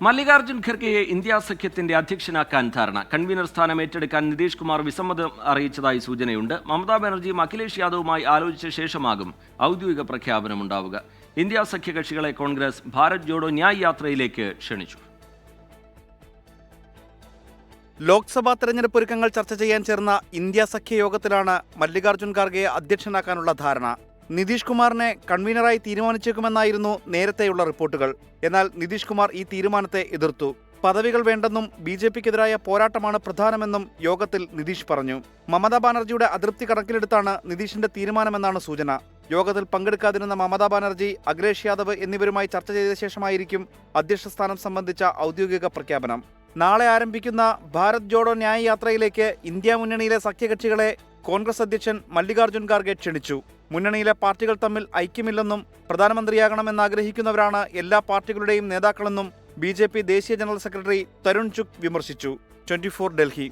Mallikarjun ഖർഗെയെ India സഖ്യത്തിന്റെ അധ്യക്ഷനാക്കാൻ ധാരണ. Convener സ്ഥാനം ഏറ്റെടുക്കാൻ നിതീഷ് കുമാർ വിസമ്മതം അറിയിച്ചതായി സൂചനയുണ്ട്. മമതാ ബാനർജിയും അഖിലേഷ് യാദവുമായി ആലോചിച്ച ശേഷമാകും ഔദ്യോഗിക പ്രഖ്യാപനമുണ്ടാവുക. ഇന്ത്യ സഖ്യകക്ഷികളെ കോൺഗ്രസ് ഭാരത് ജോഡോ ന്യായ് യാത്രയിലേക്ക് ക്ഷണിച്ചു. ലോക്സഭാ തെരഞ്ഞെടുപ്പ് ഒരുക്കങ്ങൾ ചർച്ച ചെയ്യാൻ ചേർന്ന ഇന്ത്യ സഖ്യ യോഗത്തിലാണ് മല്ലികാർജ്ജുൻ ഖാർഗെയെ അധ്യക്ഷനാക്കാനുള്ള ധാരണ. നിതീഷ് കുമാറിനെ കൺവീനറായി തീരുമാനിച്ചേക്കുമെന്നായിരുന്നു നേരത്തെയുള്ള റിപ്പോർട്ടുകൾ. എന്നാൽ നിതീഷ് കുമാർ ഈ തീരുമാനത്തെ എതിർത്തു. പദവികൾ വേണ്ടെന്നും BJPക്കെതിരായ പോരാട്ടമാണ് പ്രധാനമെന്നും യോഗത്തിൽ നിതീഷ് പറഞ്ഞു. മമതാ ബാനർജിയുടെ അതൃപ്തി കണക്കിലെടുത്താണ് നിതീഷിന്റെ തീരുമാനമെന്നാണ് സൂചന. യോഗത്തിൽ പങ്കെടുക്കാതിരുന്ന മമതാ ബാനർജി, അഖിലേഷ് യാദവ് എന്നിവരുമായി ചർച്ച ചെയ്ത ശേഷമായിരിക്കും അധ്യക്ഷ സ്ഥാനം സംബന്ധിച്ച ഔദ്യോഗിക പ്രഖ്യാപനം. നാളെ ആരംഭിക്കുന്ന ഭാരത് ജോഡോ ന്യായ് യാത്രയിലേക്ക് ഇന്ത്യ മുന്നണിയിലെ സഖ്യകക്ഷികളെ കോൺഗ്രസ് അധ്യക്ഷൻ മല്ലികാർജ്ജുൻ ഖാർഗെ ക്ഷണിച്ചു. മുന്നണിയിലെ പാർട്ടികൾ തമ്മിൽ ഐക്യമില്ലെന്നും പ്രധാനമന്ത്രിയാകണമെന്ന് ആഗ്രഹിക്കുന്നവരാണ് എല്ലാ പാർട്ടികളുടെയും നേതാക്കളെന്നും BJP ദേശീയ ജനറൽ സെക്രട്ടറി തരുൺ ചുഗ് വിമർശിച്ചു. 24 ഡൽഹി.